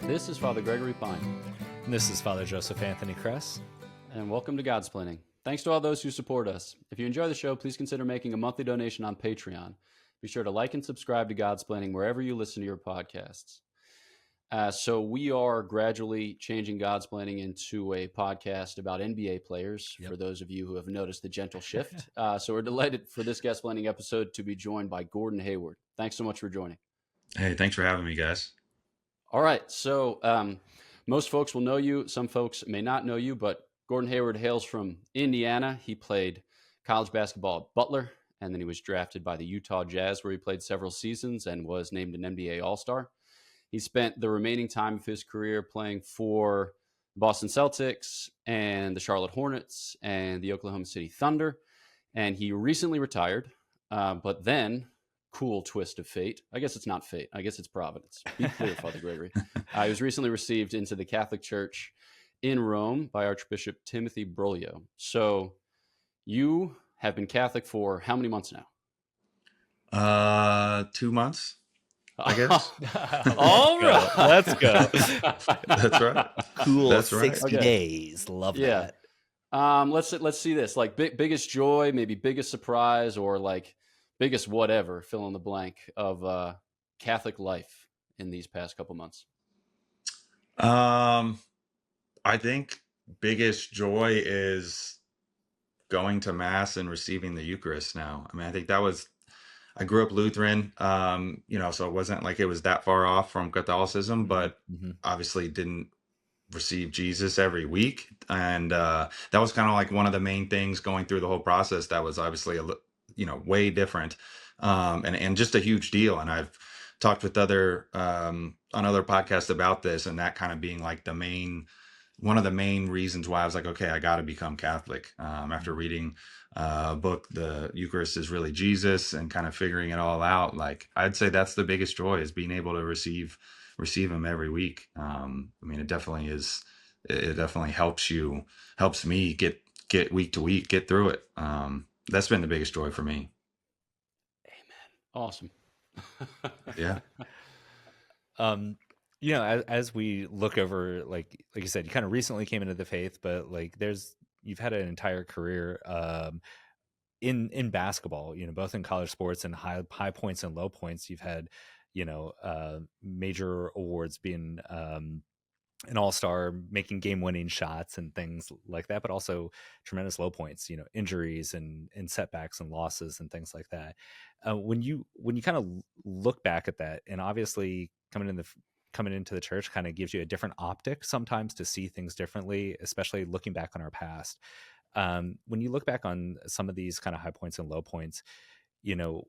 This is Father Gregory Pine. And this is Father Joseph Anthony Kress. And welcome to Godsplaining. Thanks to all those who support us. If you enjoy the show, please consider making a monthly donation on Patreon. Be sure to like and subscribe to Godsplaining wherever you listen to your podcasts. So we are gradually changing Godsplaining into a podcast about NBA players, for those of you who have noticed the gentle shift. So we're delighted for this Guestsplaining episode to be joined by Gordon Hayward. Thanks so much for joining. Hey, thanks for having me, guys. All right. So most folks will know you. Some folks may not know you, but Gordon Hayward hails from Indiana. He played college basketball at Butler, and then he was drafted by the Utah Jazz, where he played several seasons and was named an NBA All-Star. He spent the remaining time of his career playing for the Boston Celtics and the Charlotte Hornets and the Oklahoma City Thunder. And he recently retired, but then, cool twist of fate. I guess it's not fate. I guess it's providence. Be clear, Father Gregory. He was recently received into the Catholic Church in Rome by Archbishop Timothy Broglio. So you have been Catholic for how many months now? 2 months. I guess. All right. Let's go. That's right. Cool. That's right. 60 days. Love that. Let's see this. Like biggest joy, maybe biggest surprise, or like biggest whatever, fill in the blank, of Catholic life in these past couple months. I think biggest joy is going to Mass and receiving the Eucharist now. I mean, I think I grew up Lutheran, so it wasn't like it was that far off from Catholicism, but obviously didn't receive Jesus every week. And that was kind of like one of the main things going through the whole process that was obviously, way different, and just a huge deal. And I've talked with on other podcasts about this, and that kind of being like one of the main reasons why I was like, okay, I got to become Catholic. After reading a book, The Eucharist is Really Jesus, and kind of figuring it all out, like I'd say that's the biggest joy, is being able to receive him every week. I mean, it definitely helps me get week to week, get through it. That's been the biggest joy for me. Amen. Awesome. Yeah. As we look over, like you said, you kind of recently came into the faith, but like you've had an entire career in basketball, both in college sports and high points and low points. You've had, major awards, being an all-star, making game-winning shots and things like that, but also tremendous low points, injuries and setbacks and losses and things like that. When you kind of look back at that, and obviously coming into the church kind of gives you a different optic sometimes to see things differently, especially looking back on our past. When you look back on some of these kind of high points and low points,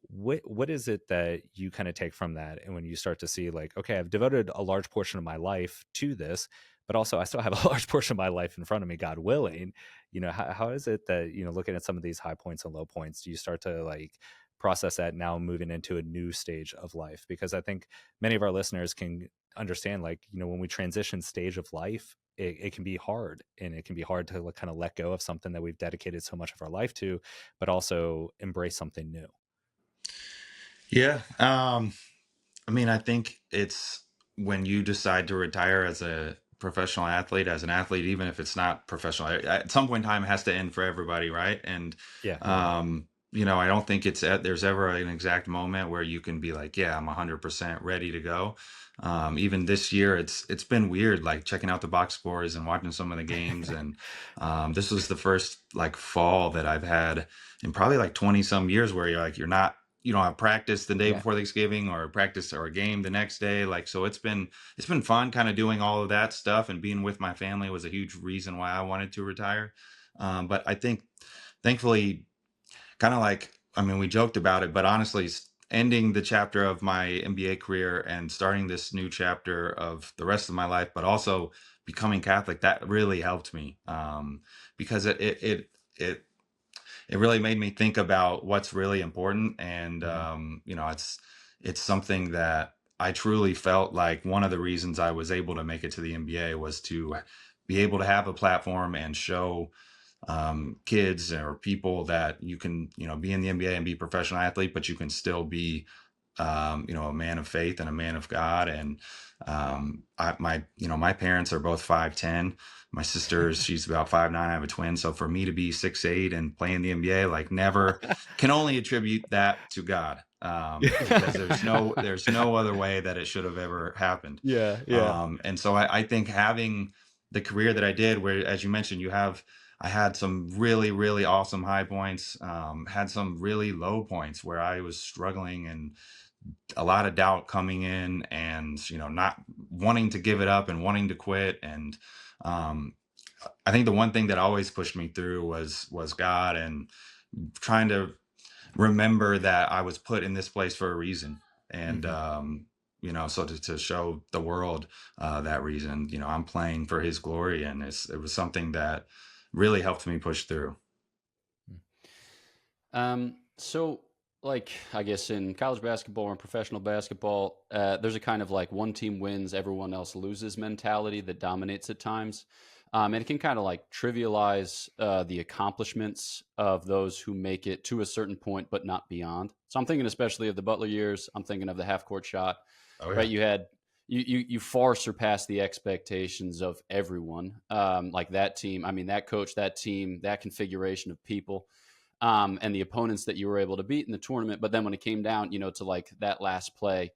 what is it that you kind of take from that? And when you start to see, like, okay, I've devoted a large portion of my life to this, but also I still have a large portion of my life in front of me, God willing, how is it that, looking at some of these high points and low points, do you start to like process that now moving into a new stage of life? Because I think many of our listeners can understand, like, when we transition stage of life, it can be hard, and it can be hard to kind of let go of something that we've dedicated so much of our life to, but also embrace something new. Yeah. I mean, I think it's when you decide to retire as a professional athlete, even if it's not professional, at some point in time, it has to end for everybody, right? And I don't think there's ever an exact moment where you can be like, yeah, I'm 100% ready to go. Even this year, it's been weird, like checking out the box scores and watching some of the games. And this was the first like fall that I've had in probably like 20 some years where you don't have practice the day before Thanksgiving, or practice or a game the next day. Like, so it's been fun kind of doing all of that stuff, and being with my family was a huge reason why I wanted to retire. But I think thankfully, kind of like, I mean, we joked about it, but honestly, ending the chapter of my NBA career and starting this new chapter of the rest of my life, but also becoming Catholic, that really helped me, because it really made me think about what's really important. And, it's something that I truly felt like one of the reasons I was able to make it to the NBA was to be able to have a platform and show kids or people that you can, be in the NBA and be a professional athlete, but you can still be a man of faith and a man of God. And my parents are both 5'10". My sister, she's about 5'9". I have a twin. So for me to be 6'8" and play in the NBA, like never, can only attribute that to God. Because there's no other way that it should have ever happened. Yeah. And so I think having the career that I did, where, as you mentioned, I had some really, really awesome high points, had some really low points where I was struggling and a lot of doubt coming in, and, not wanting to give it up and wanting to quit. And um, I think the one thing that always pushed me through was God, and trying to remember that I was put in this place for a reason. And so to show the world that reason, I'm playing for His glory, and it was something that really helped me push through. So like, I guess in college basketball or in professional basketball, there's a kind of like one team wins, everyone else loses mentality that dominates at times. And it can kind of like trivialize the accomplishments of those who make it to a certain point, but not beyond. So I'm thinking especially of the Butler years. I'm thinking of the half court shot, Oh right? yeah. You far surpassed the expectations of everyone. Like that team, I mean, that coach, that team, that configuration of people, and the opponents that you were able to beat in the tournament. But then when it came down, to like that last play,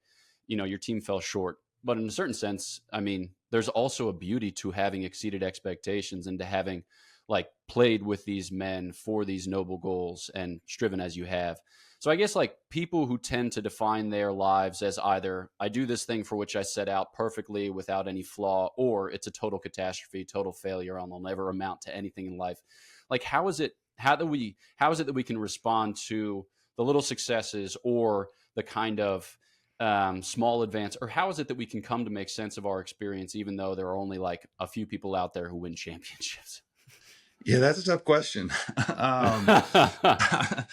your team fell short. But in a certain sense, I mean, there's also a beauty to having exceeded expectations and to having like played with these men for these noble goals and striven as you have. So I guess like people who tend to define their lives as either I do this thing for which I set out perfectly without any flaw, or it's a total catastrophe, total failure, and I'll never amount to anything in life. Like how is it that we can respond to the little successes or the kind of small advance, or how is it that we can come to make sense of our experience even though there are only like a few people out there who win championships? Yeah, that's a tough question. I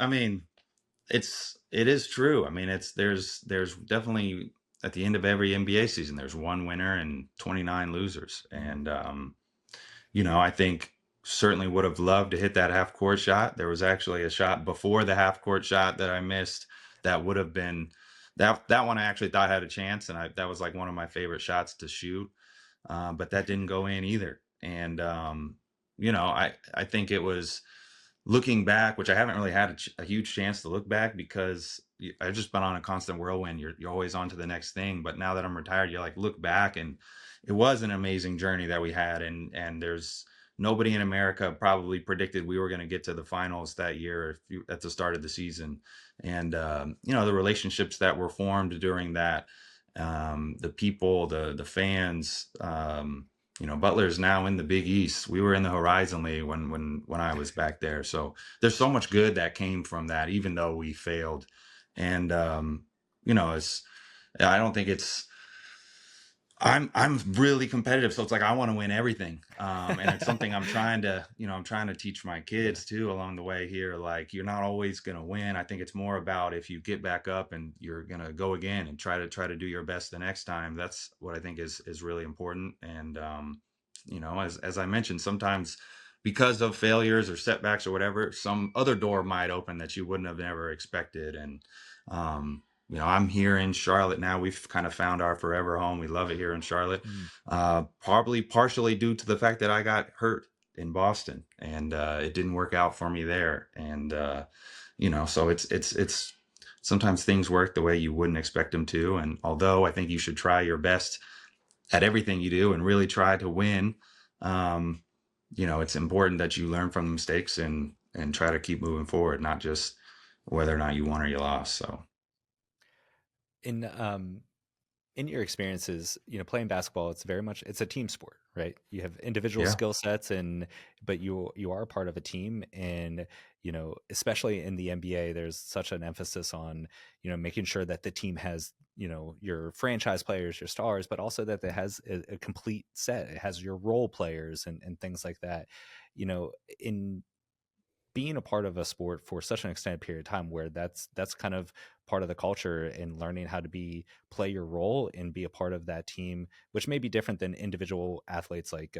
mean, it is true. I mean, there's definitely, at the end of every NBA season, there's one winner and 29 losers. And I think certainly would have loved to hit that half court shot. There was actually a shot before the half court shot that I missed that would have been that one I actually thought had a chance, and that was like one of my favorite shots to shoot. But that didn't go in either. And I think it was, looking back, which I haven't really had a huge chance to look back, because I've just been on a constant whirlwind. You're always on to the next thing. But now that I'm retired, you like look back, and it was an amazing journey that we had. And there's nobody in America probably predicted we were going to get to the finals that year at the start of the season. And the relationships that were formed during that, the people, the fans. Butler's now in the Big East. We were in the Horizon League when I was back there. So there's so much good that came from that, even though we failed. And I don't think it's. I'm really competitive, so it's like I want to win everything, and it's something I'm trying to teach my kids too along the way here. Like, you're not always gonna win. I think it's more about, if you get back up and you're gonna go again and try to do your best the next time. That's what I think is really important. And as I mentioned, sometimes because of failures or setbacks or whatever, some other door might open that you wouldn't have never expected. And I'm here in Charlotte now. We've kind of found our forever home. We love it here in Charlotte. Probably partially due to the fact that I got hurt in Boston, and it didn't work out for me there. And so it's sometimes things work the way you wouldn't expect them to. And although I think you should try your best at everything you do and really try to win, it's important that you learn from the mistakes and try to keep moving forward, not just whether or not you won or you lost. So. In your experiences, playing basketball, it's a team sport, right? You have individual Yeah. skill sets, but you are a part of a team. And especially in the NBA, there's such an emphasis on making sure that the team has your franchise players, your stars, but also that it has a complete set. It has your role players and things like that. In being a part of a sport for such an extended period of time, where that's kind of part of the culture, and learning how to play your role and be a part of that team, which may be different than individual athletes like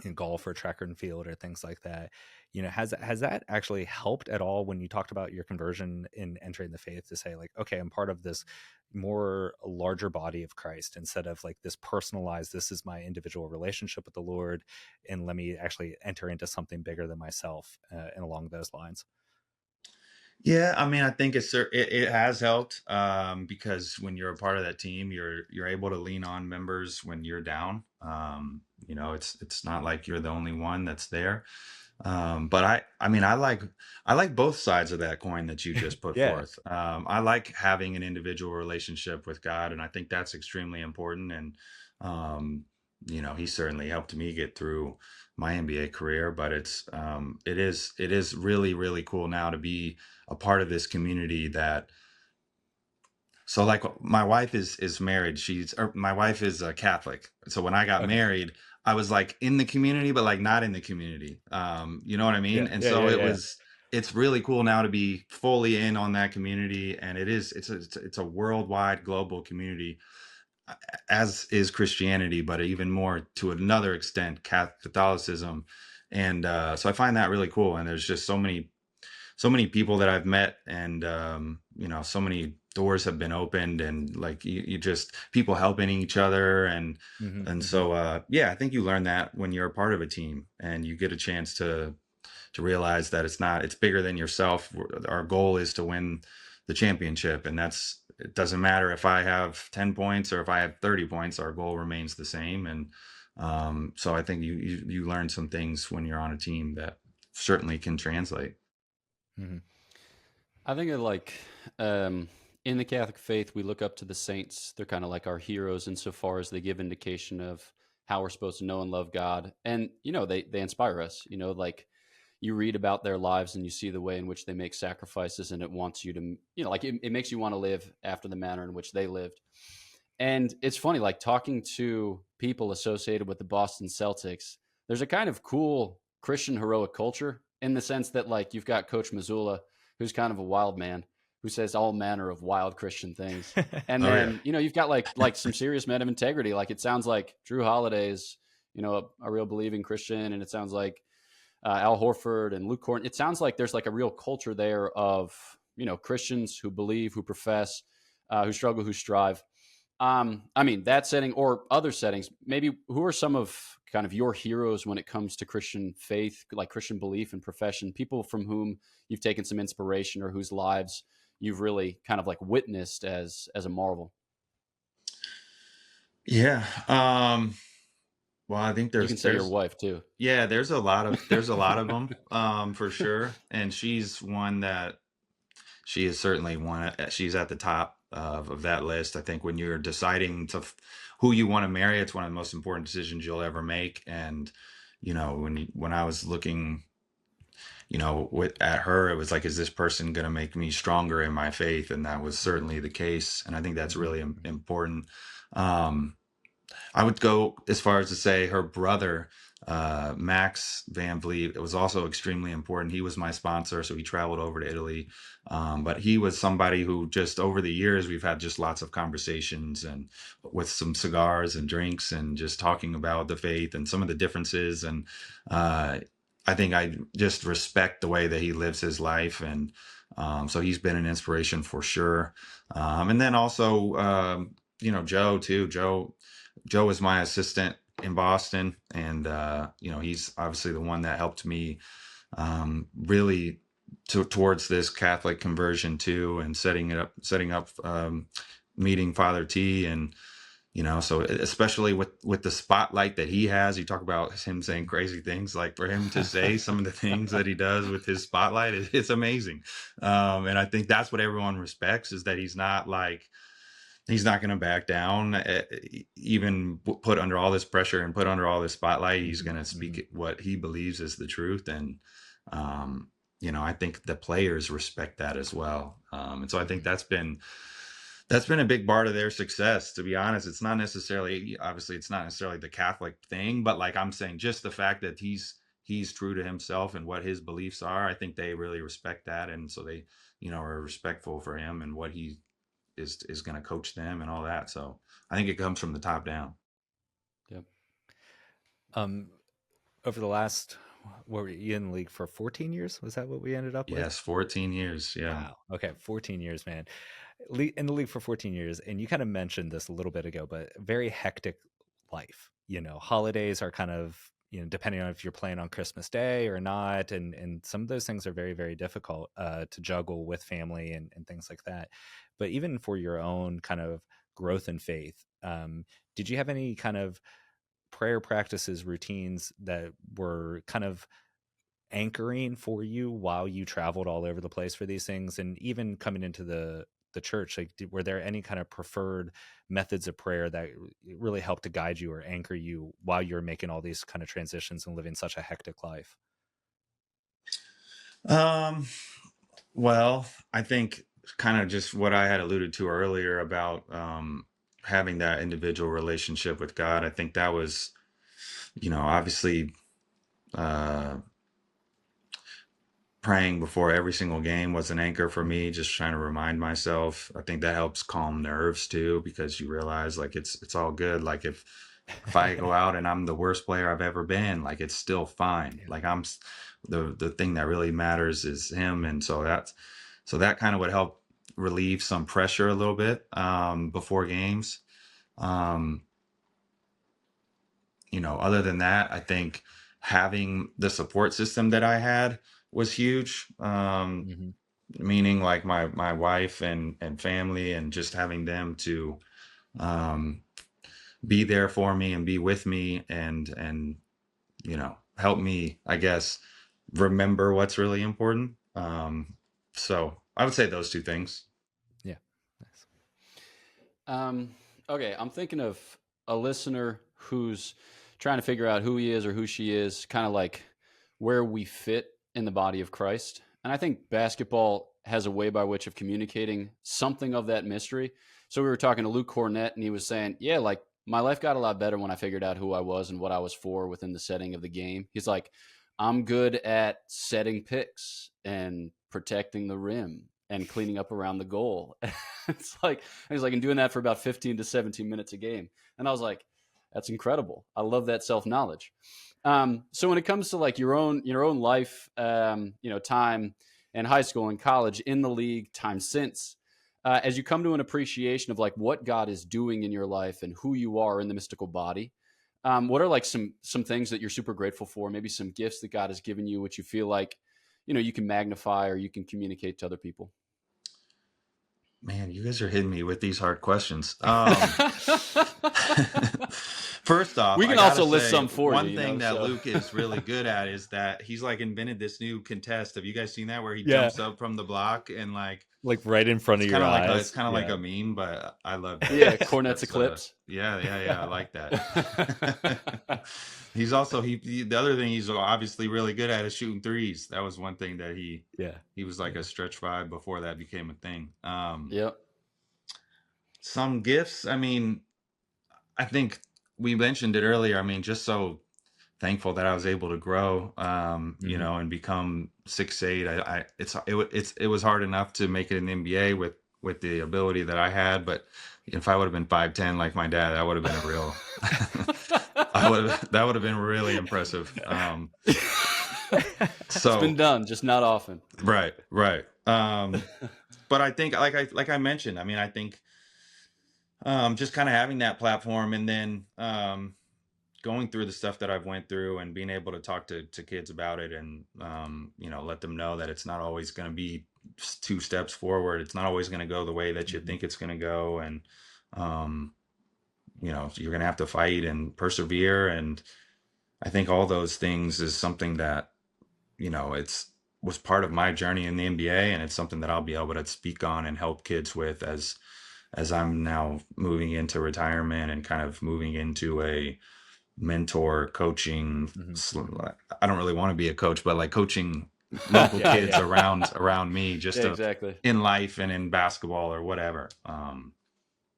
in golf or track and field or things like that. Has that actually helped at all when you talked about your conversion in entering the faith, to say like, okay, I'm part of this more larger body of Christ, instead of like this personalized, this is my individual relationship with the Lord, and let me actually enter into something bigger than myself, and along those lines? Yeah, I mean, I think it has helped, because when you're a part of that team, you're able to lean on members when you're down. It's not like you're the only one that's there. But I mean, I like both sides of that coin that you just put Yeah. forth. I like having an individual relationship with God, and I think that's extremely important. And um, He certainly helped me get through my NBA career. But it is really really cool now to be a part of this community that. So like my wife is married. My wife is a Catholic. So when I got Okay. married, I was like in the community, but like not in the community. You know what I mean? Yeah. And Yeah. so Yeah. Yeah. it's really cool now to be fully in on that community. And it's a worldwide global community, as is Christianity, but even more to another extent, Catholicism. And so I find that really cool. And there's just so many people that I've met, and so many doors have been opened, and like you just people helping each other, and Hmm. and Hmm. so yeah, I think you learn that when you're a part of a team, and you get a chance to realize that it's bigger than yourself. Our goal is to win the championship, and it doesn't matter if I have 10 points or if I have 30 points. Our goal remains the same. And so I think you learn some things when you're on a team that certainly can translate. Hmm. I think of like in the Catholic faith, we look up to the saints. They're kind of like our heroes insofar as they give indication of how we're supposed to know and love God. And, they inspire us, like you read about their lives and you see the way in which they make sacrifices, and it wants you to, like it makes you want to live after the manner in which they lived. And it's funny, like talking to people associated with the Boston Celtics, there's a kind of cool Christian heroic culture in the sense that, like, you've got Coach Missoula, who's kind of a wild man who says all manner of wild Christian things. And Oh yeah. then, you've got like some serious men of integrity. Like it sounds like Drew Holiday's, a real believing Christian. And it sounds like Al Horford and Luke Corn. It sounds like there's like a real culture there of, Christians who believe, who profess, who struggle, who strive. I mean, that setting or other settings, maybe who are some of kind of your heroes when it comes to Christian faith, like Christian belief and profession, people from whom you've taken some inspiration or whose lives you've really kind of like witnessed as a marvel? Yeah. Well, I think You there's can say your there's wife too. yeah, there's a lot of them, for sure. And she's one that she is certainly one. She's at the top of that list. I think when you're deciding who you want to marry, it's one of the most important decisions you'll ever make. And when I was looking, at her, it was like, is this person going to make me stronger in my faith? And that was certainly the case. And I think that's Hmm. really Hmm. important. Um, I would go as far as to say her brother, Max Van Vliet, it was also extremely important. He was my sponsor, so he traveled over to Italy. But he was somebody who just over the years, we've had just lots of conversations and with some cigars and drinks and just talking about the faith and some of the differences. And uh, I think I just respect the way that he lives his life. And so he's been an inspiration for sure. And then also, Joe too. Joe was my assistant in Boston, and he's obviously the one that helped me really towards this Catholic conversion too, and setting up meeting Father T, and so especially with the spotlight that he has. You talk about him saying crazy things, like for him to say some of the things that he does with his spotlight, it's amazing. And I think that's what everyone respects, is that he's not going to back down, even put under all this pressure and put under all this spotlight. He's Hmm. going to Hmm. speak what he believes is the truth. And, I think the players respect that as well. And so I think Hmm. that's been a big part of their success, to be honest. Obviously it's not necessarily the Catholic thing, but like I'm saying, just the fact that he's true to himself and what his beliefs are, I think they really respect that. And so they, are respectful for him and what he is going to coach them and all that. So I think it comes from the top down. Yep. Um, over the last, what were you in the league for 14 years? Was that what we ended up with? Yes, 14 years. Yeah. Wow. Okay, 14 years, man. In the league for 14 years, and you kind of mentioned this a little bit ago, but very hectic life. Holidays are kind of, depending on if you're playing on Christmas Day or not, and some of those things are very, very difficult to juggle with family and things like that. But even for your own kind of growth in faith, did you have any kind of prayer practices, routines that were kind of anchoring for you while you traveled all over the place for these things? And even coming into the church, like, were there any kind of preferred methods of prayer that really helped to guide you or anchor you while you're making all these kind of transitions and living such a hectic life? Well, I think kind of just what I had alluded to earlier about having that individual relationship with God. I think that was, obviously uh, praying before every single game was an anchor for me, just trying to remind myself. I think that helps calm nerves too, because you realize like it's all good. Like if I go out and I'm the worst player I've ever been, like it's still fine. Yeah. Like the thing that really matters is him. And so that kind of would help relieve some pressure a little bit before games. Um, other than that, I think having the support system that I had was huge. Mm-hmm. Meaning like my wife and family, and just having them to um, be there for me and be with me and help me, I guess, remember what's really important. So I would say those two things. Yeah. Nice. Okay, I'm thinking of a listener who's trying to figure out who he is or who she is, kind of like where we fit in the body of Christ. And I think basketball has a way by which of communicating something of that mystery. So we were talking to Luke Cornett, and he was saying, yeah, like my life got a lot better when I figured out who I was and what I was for within the setting of the game. He's like, I'm good at setting picks and protecting the rim and cleaning up around the goal. It's like, he's like, and doing that for about 15 to 17 minutes a game. And I was like, that's incredible. I love that self-knowledge. So when it comes to like your own life, time in high school and college, in the league, time since, as you come to an appreciation of like what God is doing in your life and who you are in the mystical body, what are like some things that you're super grateful for? Maybe some gifts that God has given you, which you feel like, you can magnify or you can communicate to other people. Man, you guys are hitting me with these hard questions. First off, we can I gotta also list say, some for one you. thing that So. Luke is really good at is that he's like invented this new contest. Have you guys seen that, where he Yeah. jumps up from the block and like right in front of your eyes? It's kind of like a meme, but I love that. Yeah, Cornet's Eclipse. Yeah, I like that. He's also the other thing he's obviously really good at is shooting threes. That was one thing that he was like a stretch five before that became a thing. Yep. Some gifts, I mean, I think we mentioned it earlier. I mean, just so thankful that I was able to grow, and become 6'8". It was hard enough to make it in the NBA with the ability that I had, but if I would have been 5'10" like my dad, that would have been a real. That would have been really impressive. So it's been done, just not often. Right. But I think, like I mentioned, I mean, I think just kind of having that platform, and then going through the stuff that I've went through and being able to talk to kids about it, and let them know that it's not always going to be 2 steps forward. It's not always going to go the way that you think it's going to go, and you're going to have to fight and persevere. And I think all those things is something that was part of my journey in the NBA, and it's something that I'll be able to speak on and help kids with as I'm now moving into retirement and kind of moving into a mentor coaching. I don't really want to be a coach, but like coaching local kids around me, just exactly. in life and in basketball or whatever.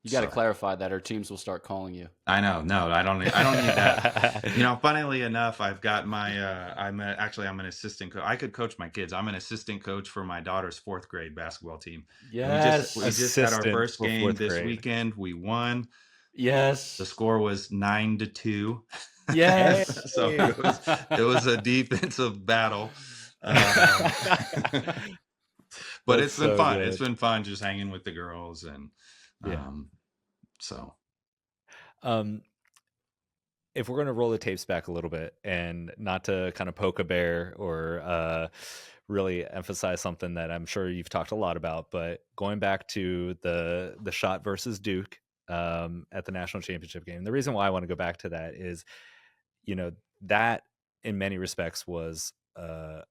You got to clarify that, or teams will start calling you. I know. No, I don't need that. Funnily enough, I've got my, I'm an assistant coach. I could coach my kids. I'm an assistant coach for my daughter's 4th grade basketball team. Yes. We just had our first game this weekend. We won. Yes. The score was 9-2. Yes. So it was a defensive battle. Um, but That's it's been so fun. It's good. been fun just hanging with the girls, and Yeah. so Um, if we're going to roll the tapes back a little bit, and not to kind of poke a bear or really emphasize something that I'm sure you've talked a lot about, but going back to the shot versus Duke at the national championship game, the reason why I want to go back to that is, that in many respects was a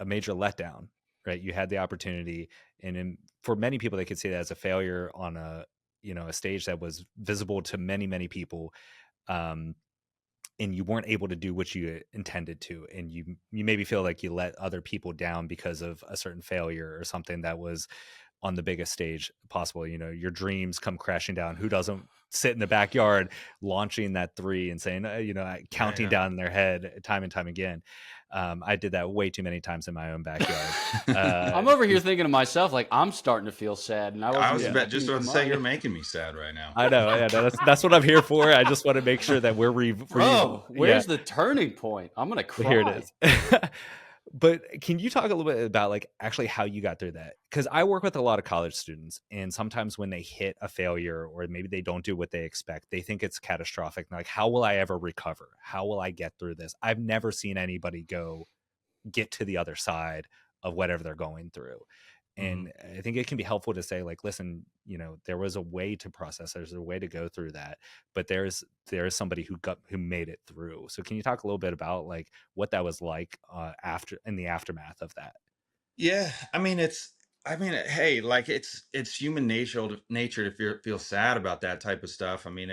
major letdown, right? You had the opportunity, and for many people, they could see that as a failure on a stage that was visible to many, many people. Um, and you weren't able to do what you intended to, and you maybe feel like you let other people down because of a certain failure or something that was on the biggest stage possible. Your dreams come crashing down. Who doesn't sit in the backyard launching that three and saying, counting yeah. down in their head time and time again? I did that way too many times in my own backyard. I'm over here thinking to myself, like, I'm starting to feel sad, and I I wasn't was expecting just you to about to come say on. you're making me sad right now. I know, yeah, that's what I'm here for. I just want to make sure that Bro, where's the turning point? I'm gonna cry. Here it is. But can you talk a little bit about like actually how you got through that? Because I work with a lot of college students, and sometimes when they hit a failure or maybe they don't do what they expect, they think it's catastrophic. Like, how will I ever recover? How will I get through this? I've never seen anybody get to the other side of whatever they're going through. And I think it can be helpful to say, like, listen, there was a way to process, there's a way to go through that, but there is somebody who made it through. So can you talk a little bit about like what that was like in the aftermath of that? Yeah, hey, like it's human nature to feel sad about that type of stuff. I mean,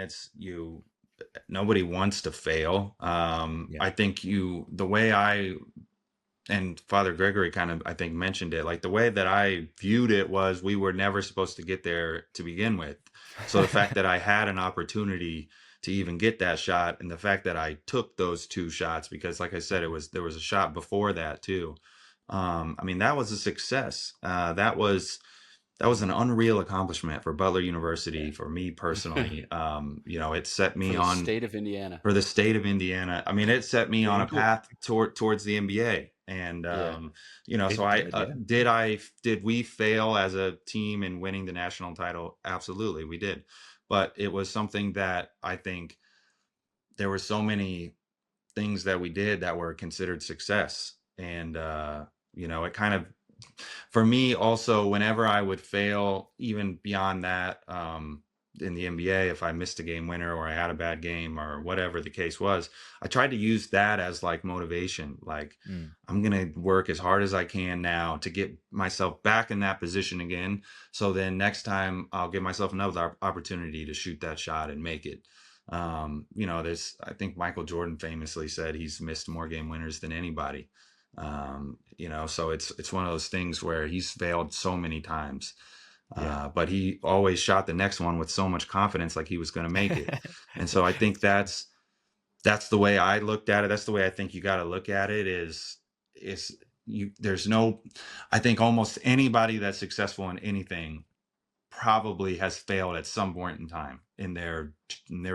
nobody wants to fail. Yeah. I think the way and Father Gregory kind of, I think, mentioned it, like the way that I viewed it was we were never supposed to get there to begin with. So the fact that I had an opportunity to even get that shot, and the fact that I took those two shots, because like I said, there was a shot before that too. I mean, that was a success. That was an unreal accomplishment for Butler University, for me personally. It set For me the on state of Indiana. for the state of Indiana. I mean, it set me on a path towards the NBA. And so did we fail as a team in winning the national title? Absolutely, we did. But it was something that I think there were so many things that we did that were considered success. And it kind of, for me also, whenever I would fail, even beyond that, in the NBA, if I missed a game winner or I had a bad game or whatever the case was, I tried to use that as like motivation. Like, I'm going to work as hard as I can now to get myself back in that position again. So then next time I'll give myself another opportunity to shoot that shot and make it. I think Michael Jordan famously said he's missed more game winners than anybody. So it's one of those things where he's failed so many times, but he always shot the next one with so much confidence, like he was going to make it. And so I think that's the way I looked at it. That's the way I think you got to look at it I think almost anybody that's successful in anything probably has failed at some point in time in their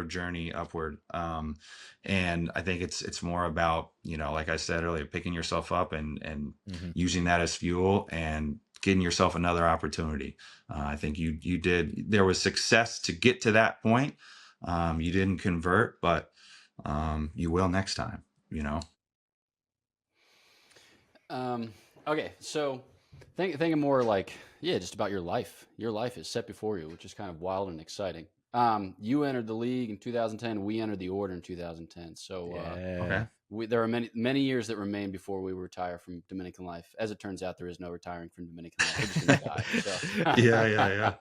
journey upward. And I think it's more about, like I said earlier, picking yourself up and using that as fuel and getting yourself another opportunity. I think you did. There was success to get to that point. You didn't convert, but you will next time. Okay, so thinking more like, just about your life. Your life is set before you, which is kind of wild and exciting. You entered the league in 2010. We entered the order in 2010. So Okay. there are many years that remain before we retire from Dominican life. As it turns out, there is no retiring from Dominican life. We're just gonna die. So. Yeah.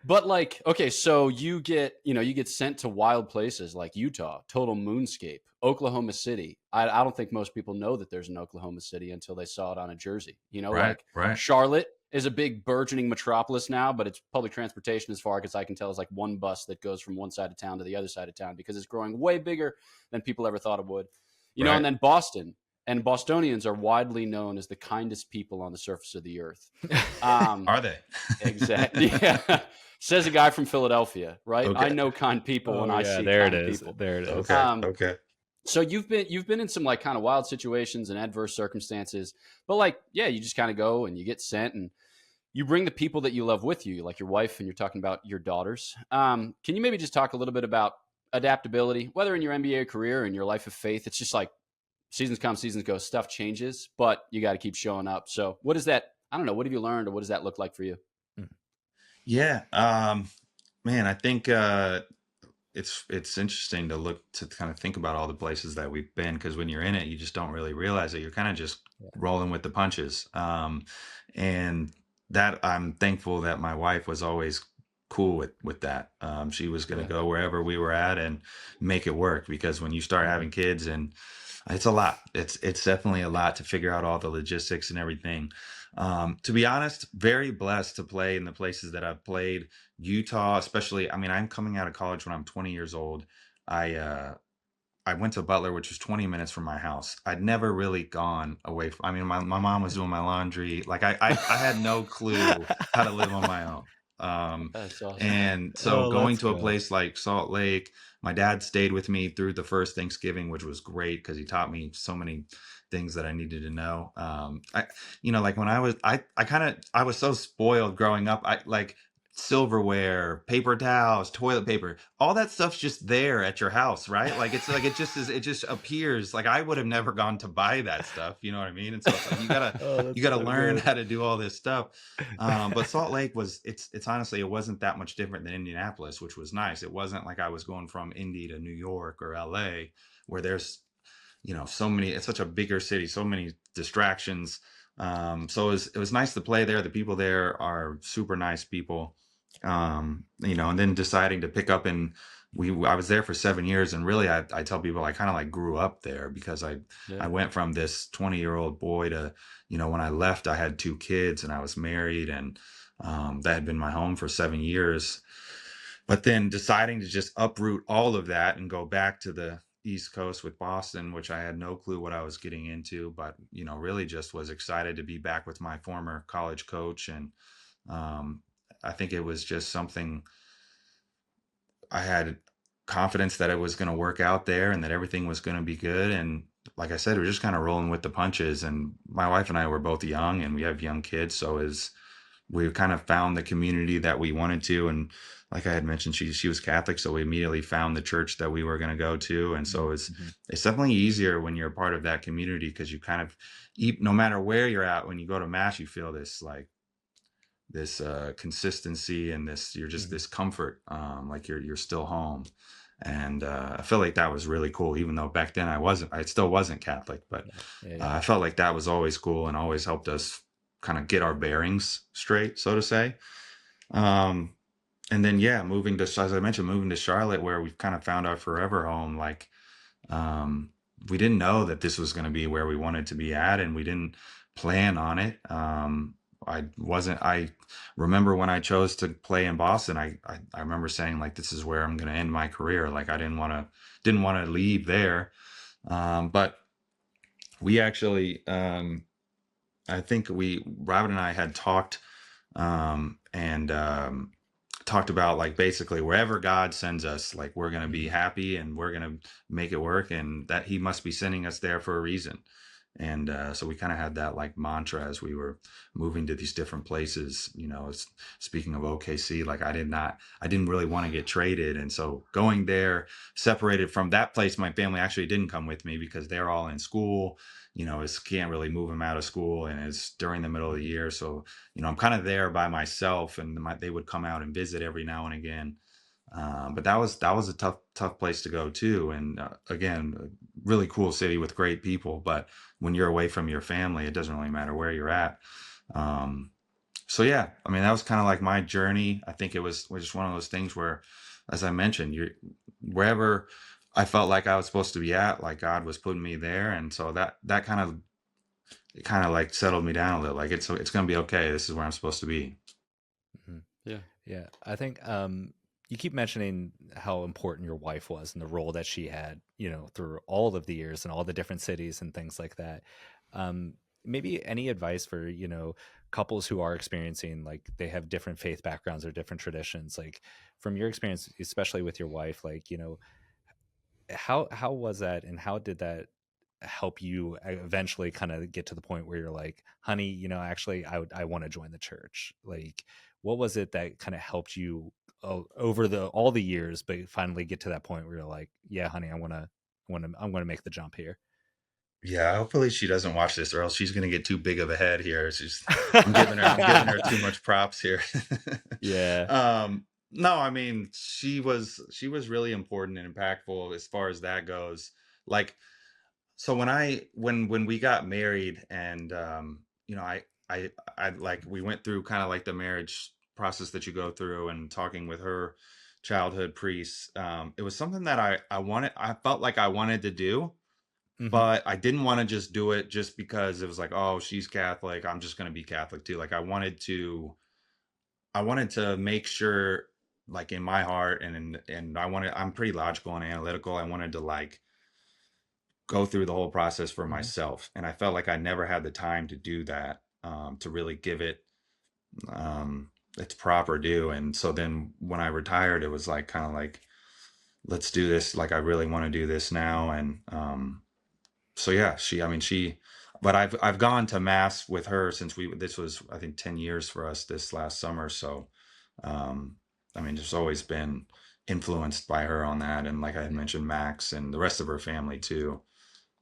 But like, okay, so you get sent to wild places like Utah, total moonscape, Oklahoma City. I don't think most people know that there's an Oklahoma City until they saw it on a jersey. Right. Charlotte is a big burgeoning metropolis now, but its public transportation, as far as I can tell, is like one bus that goes from one side of town to the other side of town because it's growing way bigger than people ever thought it would. And then Boston. and Bostonians are widely known as the kindest people on the surface of the earth. Um, Are they? exactly. Yeah. Says a guy from Philadelphia, right? I Okay. know kind people when Oh I yeah, see there it kind is. people. There it is. Okay. Um, Okay. so you've been in some like kind of wild situations and adverse circumstances, but like, yeah, you just kind of go and you get sent and you bring the people that you love with you, like your wife, and you're talking about your daughters. Can you maybe just talk a little bit about adaptability, whether in your NBA career or in your life of faith? It's just like seasons come, seasons go, stuff changes, but you got to keep showing up. So what is that? I don't know. What have you learned or what does that look like for you? Yeah. Man, I think it's interesting to look to kind of think about all the places that we've been, because when you're in it, you just don't really realize it. You're kind of just Yeah. rolling with the punches. And that I'm thankful that my wife was always cool with that. She was going to Yeah. go wherever we were at and make it work, because when you start Mhm. having kids, and it's a lot. It's definitely a lot to figure out all the logistics and everything. To be honest, very blessed to play in the places that I've played. Utah, especially. I mean, I'm coming out of college when I'm 20 years old. I went to Butler, which was 20 minutes from my house. I'd never really gone away from, I mean, my mom was doing my laundry. Like I had no clue how to live on my own. Um, That's awesome. and so Oh, going that's to a good. place like Salt Lake, my dad stayed with me through the first Thanksgiving, which was great because he taught me so many things that I needed to know. Like when I was so spoiled growing up. I like silverware, paper towels, toilet paper, all that stuff's just there at your house, right? Like it's like it just appears. Like I would have never gone to buy that stuff, you know what I mean? And so it's like Oh, you that's gotta so learn good. how to do all this stuff. But Salt Lake was it's honestly, it wasn't that much different than Indianapolis, which was nice. It wasn't like I was going from Indy to New York or LA, where there's so many. It's such a bigger city, so many distractions. So it was nice to play there. The people there are super nice people. And then deciding to pick up, and I was there for 7 years, and really I tell people I kind of like grew up there, because I Yeah. I went from this 20-year-old boy to, when I left, I had 2 kids and I was married, and that had been my home for 7 years. But then deciding to just uproot all of that and go back to the East Coast with Boston, which I had no clue what I was getting into, but really just was excited to be back with my former college coach. And um, I think it was just something. I had confidence that it was going to work out there and that everything was going to be good. And like I said, we're just kind of rolling with the punches. And my wife and I were both young, and we have young kids, so we kind of found the community that we wanted to. And like I had mentioned, she was Catholic, so we immediately found the church that we were going to go to. And so Mhm. it's definitely easier when you're a part of that community, because you kind of, no matter where you're at, when you go to mass, you feel this like this consistency, and you're just Mhm. this comfort, like you're still home. And I feel like that was really cool, even though back then I still wasn't Catholic, but Yeah. Yeah. Yeah. I felt like that was always cool and always helped us kind of get our bearings straight, so to say. um, and then, yeah, as I mentioned, moving to Charlotte, where we've kind of found our forever home. Like, um, we didn't know that this was going to be where we wanted to be at, and we didn't plan on it. I remember when I chose to play in Boston, I remember saying, like, this is where I'm going to end my career. Like, I didn't want to leave there. But we actually, I think Robin and I had talked, and talked about, like, basically wherever God sends us, like, we're going to be Mhm. happy and we're going to make it work, and that he must be sending us there for a reason. And so we kind of had that like mantra as we were moving to these different places. Speaking of OKC, like I didn't really want to get traded. And so going there, separated from that place, my family actually didn't come with me because they're all in school. Can't really move them out of school, and it's during the middle of the Mhm. year. So, I'm kind of there by myself, and they would come out and visit every now and again. But that was a tough place to go too. And again, a really cool city with great people. But when you're away from your family, it doesn't really matter where you're at. Um, so yeah, I mean, that was kind of like my journey. I think was just one of those things where, as I mentioned, wherever I felt like I was supposed to be at, like God was putting me there. And so that kind of like settled me down a little. Like it's going to be okay. This is where I'm supposed to be. Mhm. Yeah. Yeah. I think you keep mentioning how important your wife was and the role that she had, through all of the years and all the different cities and things like that. Maybe any advice for, couples who are experiencing, like, they have different faith backgrounds or different traditions, like, from your experience, especially with your wife, like, how was that, and how did that help you eventually kind of get to the point where you're like, honey, actually I want to join the church? Like, what was it that kind of helped you over all the years, but finally get to that point where you're like, yeah, honey, I'm going to make the jump here? Yeah, hopefully she doesn't watch this, or else she's gonna get too big of a head here. I'm giving her too much props here. Yeah. No, I mean, she was really important and impactful as far as that goes. Like, so when we got married, and I like, we went through kind of like the marriage process that you go through, and talking with her childhood priests. It was something that I felt like I wanted to do, Hmm. but I didn't want to just do it just because it was like, oh, she's Catholic, I'm just going to be Catholic too. Like, I wanted to make sure, like, in my heart, and I'm pretty logical and analytical. I wanted to, like, go through the whole process for Hmm. myself, and I felt like I never had the time to do that, to really give it its proper due. And so then when I retired, it was like, kind of like, let's do this. Like, I really want to do this now. And so yeah, but I've gone to mass with her since this was, I think, 10 years for us this last summer. So um I mean, just always been influenced by her on that, and like I had mentioned, Max and the rest of her family too.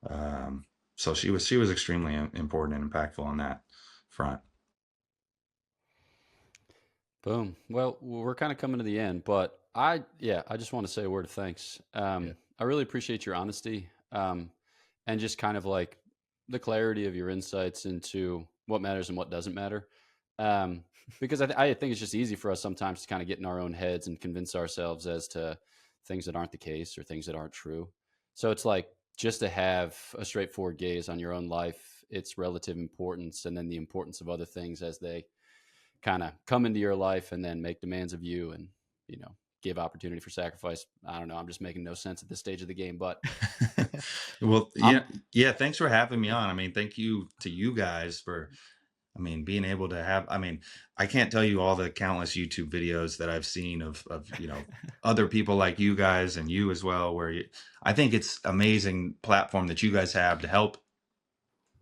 um so she was extremely important and impactful on that front. Boom. Well, we're kind of coming to the end, but I just want to say a word of thanks. Yeah. I really appreciate your honesty, and just kind of like the clarity of your insights into what matters and what doesn't matter. Um, because I think it's just easy for us sometimes to kind of get in our own heads and convince ourselves as to things that aren't the case or things that aren't true. So it's like, just to have a straightforward gaze on your own life, its relative importance, and then the importance of other things as they kind of come into your life and then make demands of you, and give opportunity for sacrifice. I don't know, I'm just making no sense at this stage of the game, but Well, I'm yeah, thanks for having me on. I mean, thank you to you guys for, I mean, being able to have, I mean, I can't tell you all the countless YouTube videos that I've seen of other people like you guys, and you as well, I think it's amazing platform that you guys have to help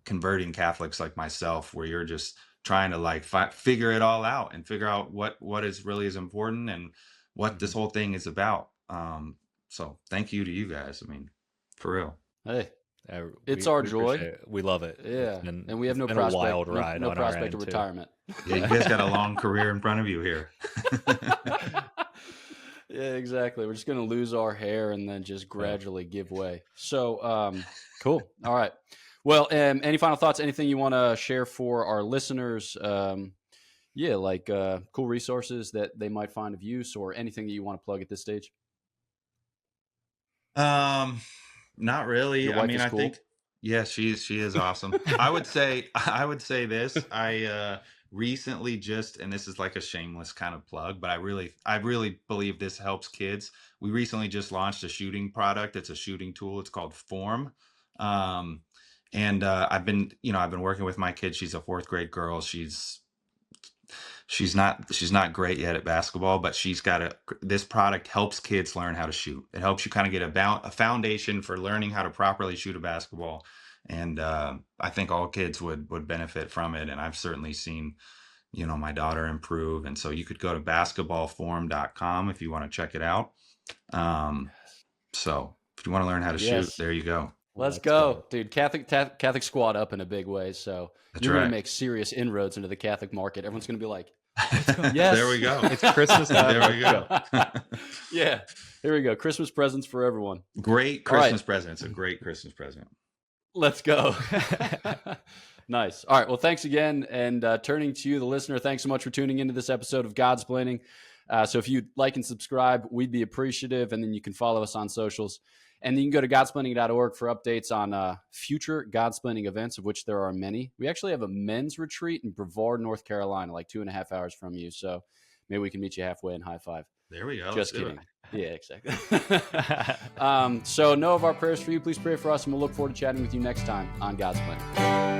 converting Catholics like myself, where you're just trying to, like, figure it all out, and figure out what is really is important, and what this Hmm. whole thing is about. So thank you to you guys. I mean, for real. hey, it's We our we joy. appreciate it. We love it. Yeah, and we have It's no been a prospect wild no ride no on our prospect of end too. retirement. Yeah, you guys got a long career in front of you here. Yeah, exactly. We're just going to lose our hair and then just gradually give way. So, cool. All right. Well, any final thoughts? Anything you want to share for our listeners? Yeah, like cool resources that they might find of use, or anything that you want to plug at this stage. Um, Not really. Your I wife mean, is I think, cool. yeah, she is awesome. I would say this. I recently just, and this is like a shameless kind of plug, but I really believe this helps kids. We recently just launched a shooting product. It's a shooting tool. It's called Form. Um, and I've been working with my kid. She's a fourth grade girl. She's not great yet at basketball, but this product helps kids learn how to shoot. It helps you kind of get a foundation for learning how to properly shoot a basketball. And I think all kids would benefit from it. And I've certainly seen, my daughter improve. And so you could go to basketballform.com if you want to check it out. Um, so if you want to learn how to shoot, Yes. there you go. Let's Let's go. go, dude. Catholic squad up in a big way. So That's you're going to right. make serious inroads into the Catholic market. Everyone's going to be like, Let's go. There yes. we go. It's Christmas time. There we Let's go. go. Yeah. Here we go. Christmas presents for everyone. Great All right. Christmas present. It's a great Christmas present. Let's go. Nice. All right. Well, thanks again. And turning to you, the listener, thanks so much for tuning into this episode of Godsplaining. So if you'd like and subscribe, we'd be appreciative. And then you can follow us on socials. And then you can go to godsplaining.org for updates on future Godsplaining events, of which there are many. We actually have a men's retreat in Brevard, North Carolina, like 2.5 hours from you. So maybe we can meet you halfway and high five. There we go. Just Let's do kidding. it. Yeah, exactly. So know of our prayers for you. Please pray for us, and we'll look forward to chatting with you next time on Godsplaining.